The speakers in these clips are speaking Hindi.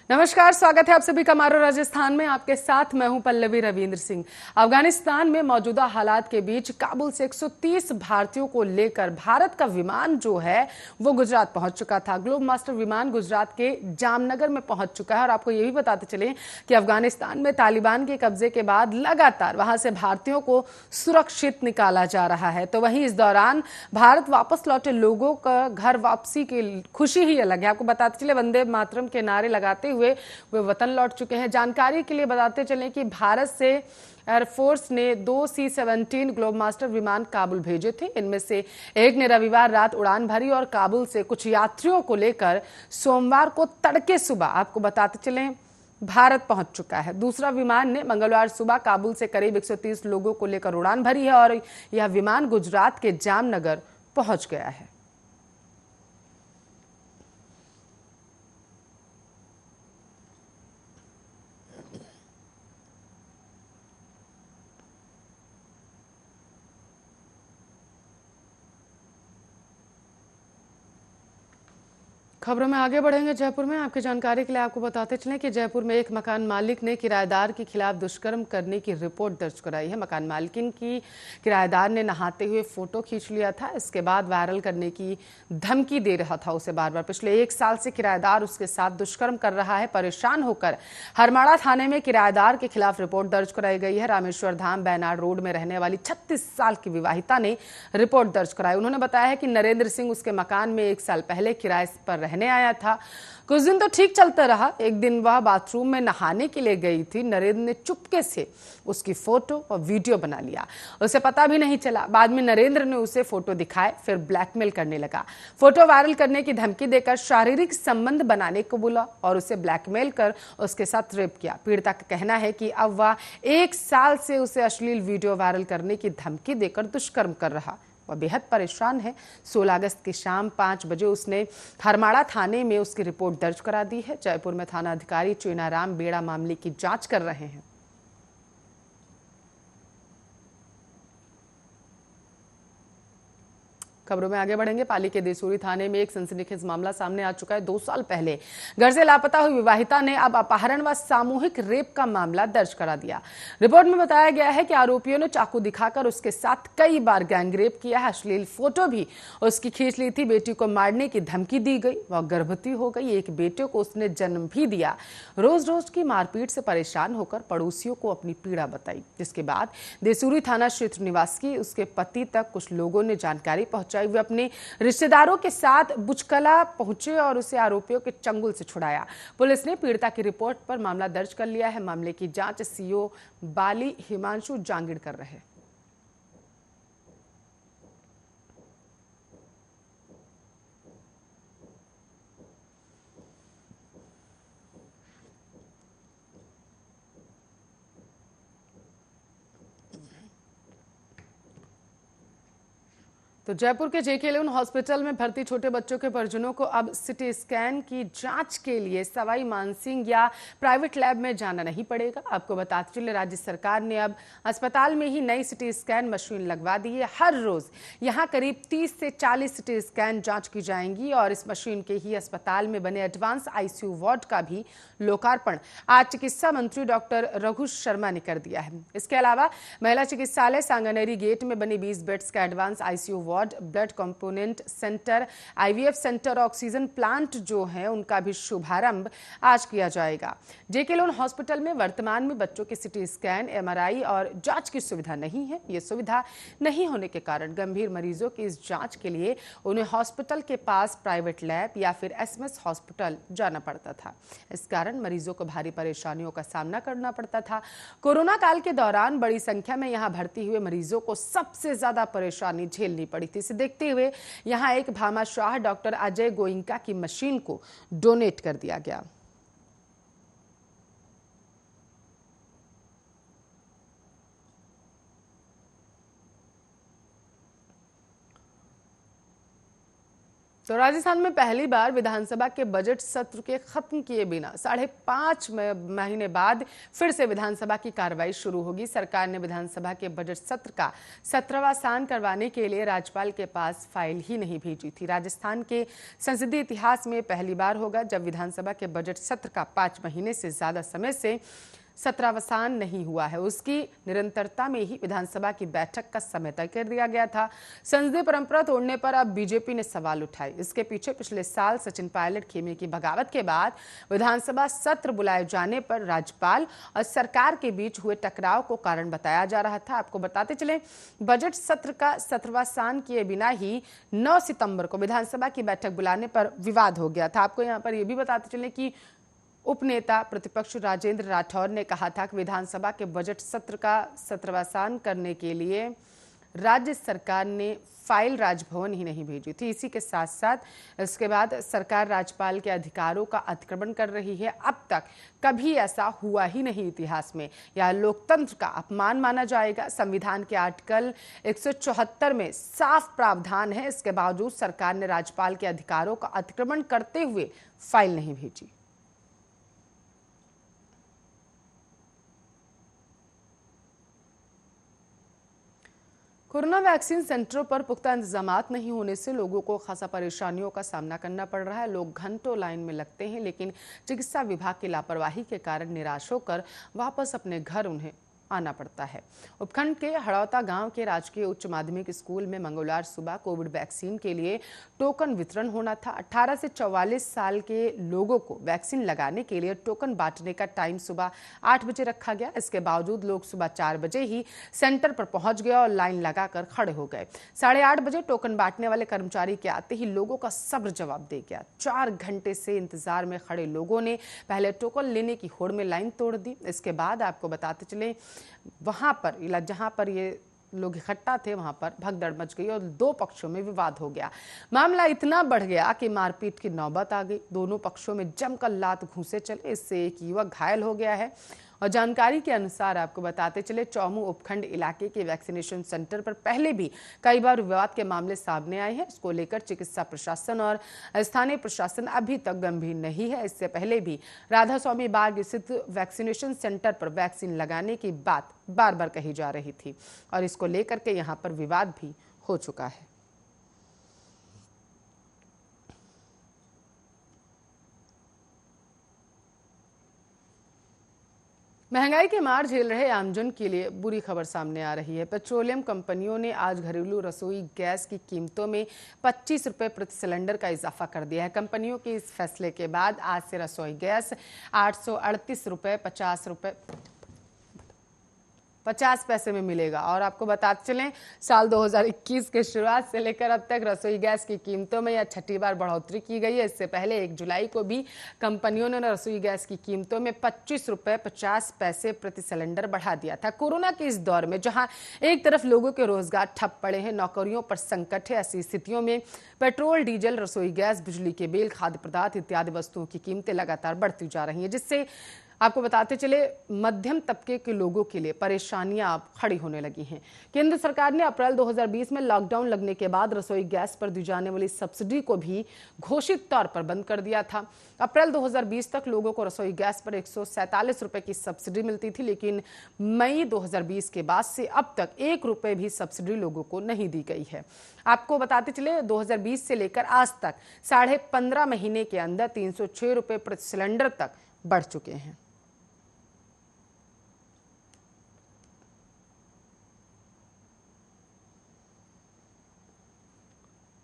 नमस्कार, स्वागत है आप सभी का मारो राजस्थान में। आपके साथ मैं हूं पल्लवी रविंद्र सिंह। अफगानिस्तान में मौजूदा हालात के बीच काबुल से 130 भारतीयों को लेकर भारत का विमान जो है वो गुजरात पहुंच चुका था। ग्लोब मास्टर विमान गुजरात के जामनगर में पहुंच चुका है। और आपको ये भी बताते चले कि अफगानिस्तान में तालिबान के कब्जे के बाद लगातार वहां से भारतीयों को सुरक्षित निकाला जा रहा है। तो वहीं इस दौरान भारत वापस लौटे लोगों का घर वापसी की खुशी ही अलग है। आपको बताते चले वंदे मातरम के नारे लगाते हुए वे वतन लौट चुके हैं। जानकारी के लिए बताते चलें कि भारत से एयरफोर्स ने 2 C-17 ग्लोब मास्टर विमान काबुल भेजे थे। इनमें से एक ने रविवार रात उड़ान भरी और काबुल से कुछ यात्रियों को लेकर सोमवार को तड़के सुबह आपको बताते चलें भारत पहुंच चुका है। दूसरा विमान ने मंगलवार सुबह काबुल से करीब 130 लोगों को लेकर उड़ान भरी है और यह विमान गुजरात के जामनगर पहुंच गया है। खबरों में आगे बढ़ेंगे। जयपुर में आपकी जानकारी के लिए आपको बताते चलें कि जयपुर में एक मकान मालिक ने किराएदार के खिलाफ दुष्कर्म करने की रिपोर्ट दर्ज कराई है। मकान मालिकिन की किराएदार ने नहाते हुए फोटो खींच लिया था। इसके बाद वायरल करने की धमकी दे रहा था उसे बार बार। पिछले 1 साल से किराएदार उसके साथ दुष्कर्म कर रहा है। परेशान होकर हरमाड़ा थाने में किराएदार के खिलाफ रिपोर्ट दर्ज कराई गई है। रामेश्वर धाम बैनाड रोड में रहने वाली 36 साल की विवाहिता ने रिपोर्ट दर्ज कराई। उन्होंने बताया है कि नरेंद्र सिंह उसके मकान में 1 साल पहले किराए पर रहने आया था। कुछ दिन तो ठीक चलता रहा। एक दिन वह बाथरूम में नहाने के लिए गई थी। नरेंद्र ने चुपके से उसकी फोटो और वीडियो बना लिया। उसे पता भी नहीं चला। बाद में नरेंद्र ने उसे फोटो दिखाए, फिर ब्लैकमेल करने लगा। फोटो वायरल करने की धमकी देकर शारीरिक संबंध बनाने को बोला और उसे ब्लैकमेल कर उसके साथ रेप किया। पीड़िता का कहना है कि अब वह 1 साल से उसे अश्लील वीडियो वायरल करने की धमकी देकर दुष्कर्म कर रहा। वह बेहद परेशान है। 16 अगस्त की शाम 5 बजे उसने हरमाड़ा थाने में उसकी रिपोर्ट दर्ज करा दी है। जयपुर में थाना अधिकारी चेनाराम बेड़ा मामले की जांच कर रहे हैं। खबरों में आगे बढ़ेंगे। पाली के देसूरी थाने में एक सनसनीखेज मामला सामने आ चुका है। 2 साल पहले घर से लापता हुई विवाहिता ने अब अपहरण व सामूहिक रेप का मामला दर्ज करा दिया। रिपोर्ट में बताया गया है कि आरोपियों ने चाकू दिखाकर उसके साथ कई बार गैंगरेप किया है। अश्लील फोटो भी उसकी खींच ली थी। बेटी को मारने की धमकी दी गई। वह गर्भवती हो गई। एक बेटे को उसने जन्म भी दिया। रोज रोज की मारपीट से परेशान होकर पड़ोसियों को अपनी पीड़ा बताई, जिसके बाद देसूरी थाना क्षेत्र निवासी उसके पति तक कुछ लोगों ने जानकारी पहुंचाई। वे अपने रिश्तेदारों के साथ बुचकला पहुंचे और उसे आरोपियों के चंगुल से छुड़ाया। पुलिस ने पीड़िता की रिपोर्ट पर मामला दर्ज कर लिया है। मामले की जांच सीओ बाली हिमांशु जांगिड़ कर रहे हैं। तो जयपुर के जेके लोन हॉस्पिटल में भर्ती छोटे बच्चों के परिजनों को अब सिटी स्कैन की जांच के लिए सवाई मानसिंह या प्राइवेट लैब में जाना नहीं पड़ेगा। आपको बताते चले राज्य सरकार ने अब अस्पताल में ही नई सिटी स्कैन मशीन लगवा दी है। हर रोज यहां करीब 30 से 40 सिटी स्कैन जांच की जाएंगी और इस मशीन के ही अस्पताल में बने एडवांस आईसीयू वार्ड का भी लोकार्पण आज चिकित्सा मंत्री डॉक्टर रघु शर्मा ने कर दिया है। इसके अलावा महिला चिकित्सालय सांगानेरी गेट में बनी 20 बेड्स का advance ICU ward, blood component centre, IVF centre, oxygen plant जो है उनका भी शुभारंभ आज किया जाएगा। जेके लोन हॉस्पिटल में वर्तमान में बच्चों के सिटी स्कैन, एमआरआई और जांच की सुविधा नहीं है। ये सुविधा नहीं होने के कारण गंभीर मरीजों की इस जांच के लिए उन्हें हॉस्पिटल के पास प्राइवेट लैब या फिर एसएमएस हॉस्पिटल जाना पड़ता था। इस कारण मरीजों को भारी परेशानियों का सामना करना पड़ता था। कोरोना काल के दौरान बड़ी संख्या में यहां भर्ती हुए मरीजों को सबसे ज्यादा परेशानी झेलनी पड़ी थी। इसे देखते हुए यहां एक भामाशाह डॉक्टर अजय गोइंका की मशीन को डोनेट कर दिया गया। तो राजस्थान में पहली बार विधानसभा के बजट सत्र के खत्म किए बिना 5.5 महीने बाद फिर से विधानसभा की कार्रवाई शुरू होगी। सरकार ने विधानसभा के बजट सत्र का 17वां सान करवाने के लिए राज्यपाल के पास फाइल ही नहीं भेजी थी। राजस्थान के संसदीय इतिहास में पहली बार होगा जब विधानसभा के बजट सत्र का 5 महीने से ज्यादा समय से 17वां सान नहीं हुआ है। उसकी निरंतरता में ही विधानसभा की बैठक का समय तय कर दिया गया था। संसदीय परंपरा तोड़ने पर अब बीजेपी ने सवाल उठाए। इसके पीछे पिछले साल सचिन पायलट खेमे की बगावत के बाद विधानसभा सत्र बुलाए जाने पर राज्यपाल और सरकार के बीच हुए टकराव को कारण बताया जा रहा था। आपको बताते चले, बजट सत्र का 17वां सान किए बिना ही 9 सितंबर को विधानसभा की बैठक बुलाने पर विवाद हो गया था। आपको यहाँ पर यह भी बताते चले कि उपनेता प्रतिपक्ष राजेंद्र राठौर ने कहा था कि विधानसभा के बजट सत्र का 17वां सान करने के लिए राज्य सरकार ने फाइल राजभवन ही नहीं भेजी थी। इसी के साथ साथ इसके बाद सरकार राज्यपाल के अधिकारों का अतिक्रमण कर रही है। अब तक कभी ऐसा हुआ ही नहीं इतिहास में। यह लोकतंत्र का अपमान माना जाएगा। संविधान के आर्टिकल 174 में साफ प्रावधान है। इसके बावजूद सरकार ने राज्यपाल के अधिकारों का अतिक्रमण करते हुए फाइल नहीं भेजी। कोरोना वैक्सीन सेंटरों पर पुख्ता इंतजामात नहीं होने से लोगों को खासा परेशानियों का सामना करना पड़ रहा है। लोग घंटों लाइन में लगते हैं, लेकिन चिकित्सा विभाग की लापरवाही के कारण निराश होकर वापस अपने घर उन्हें आना पड़ता है। उपखंड के हड़ौता गांव के राजकीय उच्च माध्यमिक स्कूल में मंगलवार सुबह कोविड वैक्सीन के लिए टोकन वितरण होना था। 18 से 44 साल के लोगों को वैक्सीन लगाने के लिए टोकन बांटने का टाइम सुबह 8 बजे रखा गया। इसके बावजूद लोग सुबह 4 बजे ही सेंटर पर पहुंच गए और लाइन लगाकर खड़े हो गए। 8:30 बजे टोकन बांटने वाले कर्मचारी के आते ही लोगों का सब्र जवाब दे गया। 4 घंटे से इंतजार में खड़े लोगों ने पहले टोकन लेने की होड़ में लाइन तोड़ दी। इसके बाद आपको बताते चले, वहां पर जहां पर ये लोग इकट्ठा थे वहां पर भगदड़ मच गई और 2 पक्षों में विवाद हो गया। मामला इतना बढ़ गया कि मारपीट की नौबत आ गई। दोनों पक्षों में जमकर लात घूंसे चले। इससे एक युवक घायल हो गया है। और जानकारी के अनुसार आपको बताते चले, चौमू उपखंड इलाके के वैक्सीनेशन सेंटर पर पहले भी कई बार विवाद के मामले सामने आए हैं। इसको लेकर चिकित्सा प्रशासन और स्थानीय प्रशासन अभी तक गंभीर नहीं है। इससे पहले भी राधा स्वामी बाग स्थित वैक्सीनेशन सेंटर पर वैक्सीन लगाने की बात बार बार कही जा रही थी और इसको लेकर के यहाँ पर विवाद भी हो चुका है। महंगाई के मार झेल रहे आमजन के लिए बुरी खबर सामने आ रही है। पेट्रोलियम कंपनियों ने आज घरेलू रसोई गैस की कीमतों में 25 रुपए प्रति सिलेंडर का इजाफा कर दिया है। कंपनियों के इस फैसले के बाद आज से रसोई गैस 838 रुपए 50 पैसे में मिलेगा। और आपको बताते चलें, साल 2021 के शुरुआत से लेकर अब तक रसोई गैस की कीमतों में यह 6ठी बार बढ़ोतरी की गई है। इससे पहले 1 जुलाई को भी कंपनियों ने रसोई गैस की कीमतों में 25 रुपए 50 पैसे प्रति सिलेंडर बढ़ा दिया था। कोरोना के इस दौर में जहां एक तरफ लोगों के रोजगार ठप पड़े हैं, नौकरियों पर संकट है, ऐसी स्थितियों में पेट्रोल, डीजल, रसोई गैस, बिजली के बिल, खाद्य पदार्थ इत्यादि वस्तुओं की कीमतें लगातार बढ़ती जा रही हैं, जिससे आपको बताते चले मध्यम तबके के लोगों के लिए परेशानियां अब खड़ी होने लगी हैं। केंद्र सरकार ने अप्रैल 2020 में लॉकडाउन लगने के बाद रसोई गैस पर दी जाने वाली सब्सिडी को भी घोषित तौर पर बंद कर दिया था। अप्रैल 2020 तक लोगों को रसोई गैस पर 147 रुपए की सब्सिडी मिलती थी, लेकिन मई 2020 के बाद से अब तक 1 रुपए भी सब्सिडी लोगों को नहीं दी गई है। आपको बताते चले, 2020 से लेकर आज तक 15.5 महीने के अंदर 306 रुपए प्रति सिलेंडर तक बढ़ चुके हैं।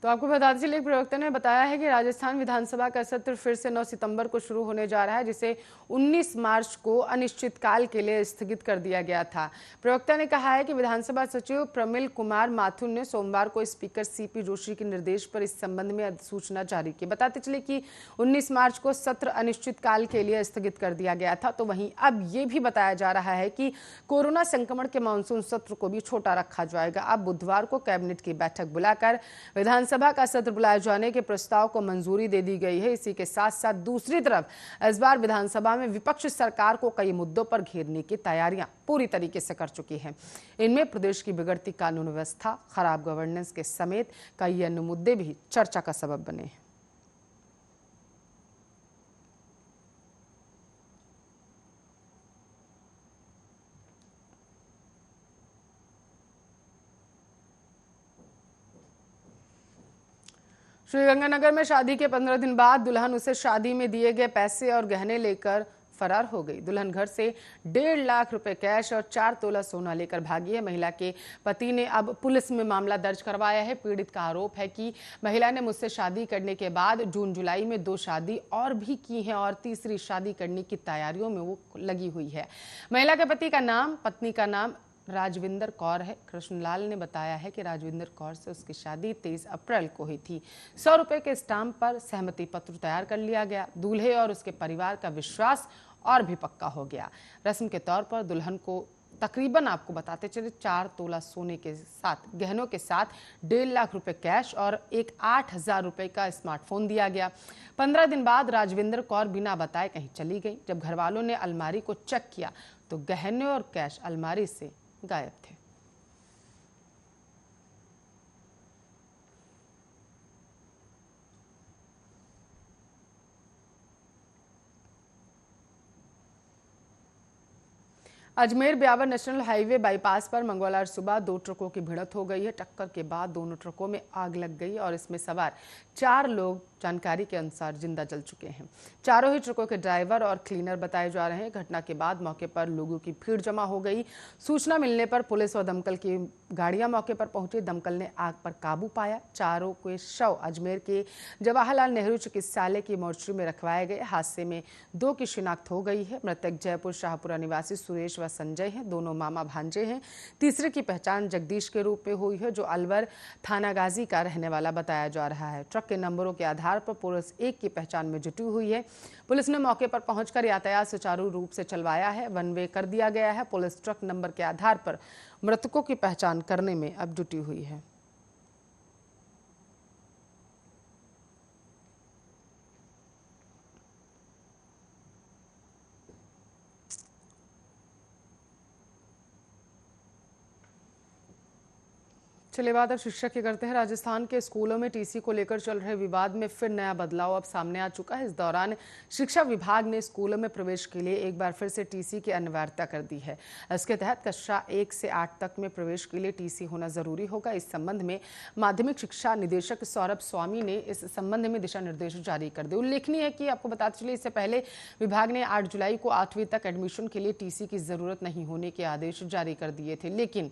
तो आपको बताते चलिए, एक प्रवक्ता ने बताया है कि राजस्थान विधानसभा का सत्र फिर से 9 सितंबर को शुरू होने जा रहा है, जिसे 19 मार्च को अनिश्चितकाल के लिए स्थगित कर दिया गया था। प्रवक्ता ने कहा है कि विधानसभा सचिव प्रमिल कुमार माथुर ने सोमवार को स्पीकर सीपी जोशी के निर्देश पर इस संबंध में अधिसूचना जारी की। बताते चले कि 19 मार्च को सत्र अनिश्चितकाल के लिए स्थगित कर दिया गया था। तो वहीं अब ये भी बताया जा रहा है कि कोरोना संक्रमण के मानसून सत्र को भी छोटा रखा जाएगा। अब बुधवार को कैबिनेट की बैठक बुलाकर विधानसभा विधानसभा का सत्र बुलाए जाने के प्रस्ताव को मंजूरी दे दी गई है। इसी के साथ साथ दूसरी तरफ इस बार विधानसभा में विपक्ष सरकार को कई मुद्दों पर घेरने की तैयारियां पूरी तरीके से कर चुकी है। इनमें प्रदेश की बिगड़ती कानून व्यवस्था, खराब गवर्नेंस के समेत कई अन्य मुद्दे भी चर्चा का सबब बने हैं। श्रीगंगानगर में शादी के 15 दिन बाद दुल्हन उसे शादी में दिए गए पैसे और गहने लेकर फरार हो गई। दुल्हन घर से 1.5 लाख रुपए कैश और 4 तोला सोना लेकर भागी है। महिला के पति ने अब पुलिस में मामला दर्ज करवाया है। पीड़ित का आरोप है कि महिला ने मुझसे शादी करने के बाद जून जुलाई में 2 शादी और भी की हैं और तीसरी शादी करने की तैयारियों में वो लगी हुई है। महिला के पति का नाम, पत्नी का नाम राजविंदर कौर है। कृष्णलाल ने बताया है कि राजविंदर कौर से उसकी शादी 23 अप्रैल को हुई थी। 100 रुपए के स्टाम्प पर सहमति पत्र तैयार कर लिया गया। दूल्हे और उसके परिवार का विश्वास और भी पक्का हो गया। रस्म के तौर पर दुल्हन को तकरीबन, आपको बताते चले, 4 तोला सोने के साथ, गहनों के साथ 1.5 लाख रुपए कैश और एक 8,000 रुपए का स्मार्टफोन दिया गया। 15 दिन बाद राजविंदर कौर बिना बताए कहीं चली गई। जब घर वालों ने अलमारी को चेक किया तो गहने और कैश अलमारी से गायब थे। Ajmer Beawar national highway bypass पर मंगलवार सुबह 2 ट्रकों की भिड़ंत हो गई है। टक्कर के बाद दोनों ट्रकों में आग लग गई और इसमें सवार 4 लोग जानकारी के अनुसार जिंदा जल चुके हैं। चारों ही ट्रकों के ड्राइवर और क्लीनर बताए जा रहे हैं। घटना के बाद मौके पर लोगों की भीड़ जमा हो गई। सूचना मिलने पर पुलिस और दमकल की गाड़ियां मौके पर पहुंची। दमकल ने आग पर काबू पाया। चारों के शव अजमेर के जवाहरलाल नेहरू चिकित्सालय की मोर्चरी में रखवाए गए। हादसे में 2 की शिनाख्त हो गई है। मृतक जयपुर शाहपुरा निवासी सुरेश व संजय हैं। दोनों मामा भांजे हैं। तीसरे की पहचान जगदीश के रूप में हुई है, जो अलवर थानागाजी का रहने वाला बताया जा रहा है। ट्रक के नंबरों के आधार पर पुलिस एक की पहचान में जुटी हुई है। पुलिस ने मौके पर पहुंचकर यातायात सुचारू रूप से चलवाया है। वन वे कर दिया गया है। पुलिस ट्रक नंबर के आधार पर मृतकों की पहचान करने में अब जुटी हुई है। चलिए बात अब शिक्षा की करते हैं। राजस्थान के स्कूलों में टीसी को लेकर चल रहे विवाद में फिर नया बदलाव अब सामने आ चुका है। इस दौरान शिक्षा विभाग ने स्कूलों में प्रवेश के लिए एक बार फिर से टीसी की अनिवार्यता कर दी है। इसके तहत कक्षा 1 से 8 तक में प्रवेश के लिए टीसी होना जरूरी होगा। इस संबंध में माध्यमिक शिक्षा निदेशक सौरभ स्वामी ने इस संबंध में दिशा निर्देश जारी कर दिए। उल्लेखनीय है कि आपको बताते चलिए, इससे पहले विभाग ने 8 जुलाई को 8वीं तक एडमिशन के लिए टीसी की जरूरत नहीं होने के आदेश जारी कर दिए थे। लेकिन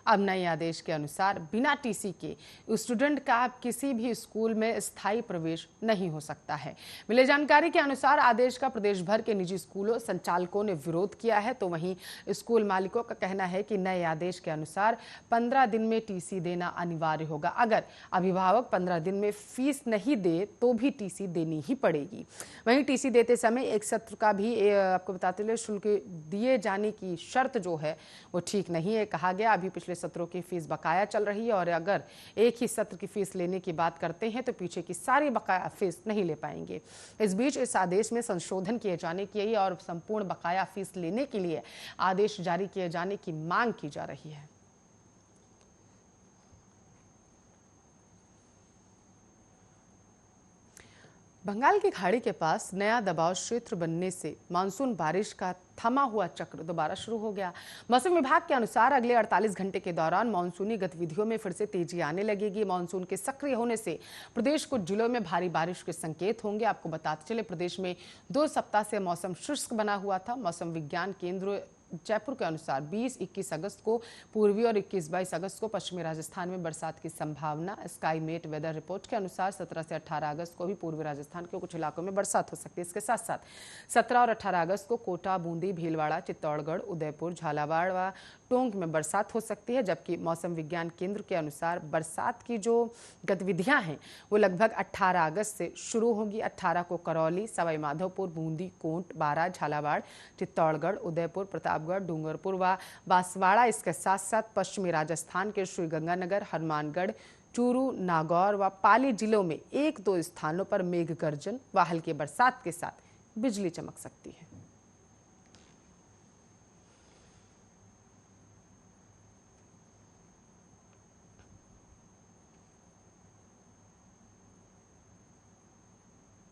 अब नए आदेश के अनुसार बिना टीसी के स्टूडेंट का किसी भी स्कूल में स्थायी प्रवेश नहीं हो सकता है। मिले जानकारी के अनुसार आदेश का प्रदेश भर के निजी स्कूलों संचालकों ने विरोध किया है, तो वहीं स्कूल मालिकों का कहना है कि नए आदेश के अनुसार 15 दिन में टीसी देना अनिवार्य होगा। अगर अभिभावक 15 दिन में फीस नहीं दे तो भी टीसी देनी ही पड़ेगी। वहीं टीसी देते समय एक सत्र का भी आपको बताते हुए शुल्क दिए जाने की शर्त जो है वो ठीक नहीं है। कहा गया अभी पिछले सत्रों की फीस बकाया चल रही है और अगर एक ही सत्र की फीस लेने की बात करते हैं तो पीछे की सारी बकाया फीस नहीं ले पाएंगे। इस बीच इस आदेश में संशोधन किए जाने की और संपूर्ण बकाया फीस लेने के लिए आदेश जारी किए जाने की मांग की जा रही है। बंगाल की खाड़ी के पास नया दबाव क्षेत्र बनने से मानसून बारिश का थमा हुआ चक्र दोबारा शुरू हो गया। मौसम विभाग के अनुसार अगले 48 घंटे के दौरान मानसूनी गतिविधियों में फिर से तेजी आने लगेगी। मानसून के सक्रिय होने से प्रदेश कुछ जिलों में भारी बारिश के संकेत होंगे। आपको बताते चले, प्रदेश में 2 सप्ताह से मौसम शुष्क बना हुआ था। मौसम विज्ञान केंद्र जयपुर के अनुसार 20-21 अगस्त को पूर्वी और 21-22 अगस्त को पश्चिमी राजस्थान में बरसात की संभावना। स्काई मेट वेदर रिपोर्ट के अनुसार 17 से 18 अगस्त को भी पूर्वी राजस्थान के कुछ इलाकों में बरसात हो सकती है। इसके साथ साथ 17 और 18 अगस्त को कोटा, बूंदी, भीलवाड़ा, चित्तौड़गढ़, उदयपुर, झालावाड़ व टोंक में बरसात हो सकती है। जबकि मौसम विज्ञान केंद्र के अनुसार बरसात की जो गतिविधियां हैं वो लगभग 18 अगस्त से शुरू होंगी। 18 को करौली, सवाई माधोपुर, बूंदी, कोंट, बारा, झालावाड़, चित्तौड़गढ़, उदयपुर, प्रतापगढ़, डूंगरपुर व बांसवाड़ा, इसके साथ साथ पश्चिमी राजस्थान के श्रीगंगानगर, हनुमानगढ़, चूरू, नागौर व पाली जिलों में 1-2 स्थानों पर मेघ गर्जन व हल्की बरसात के साथ बिजली चमक सकती है।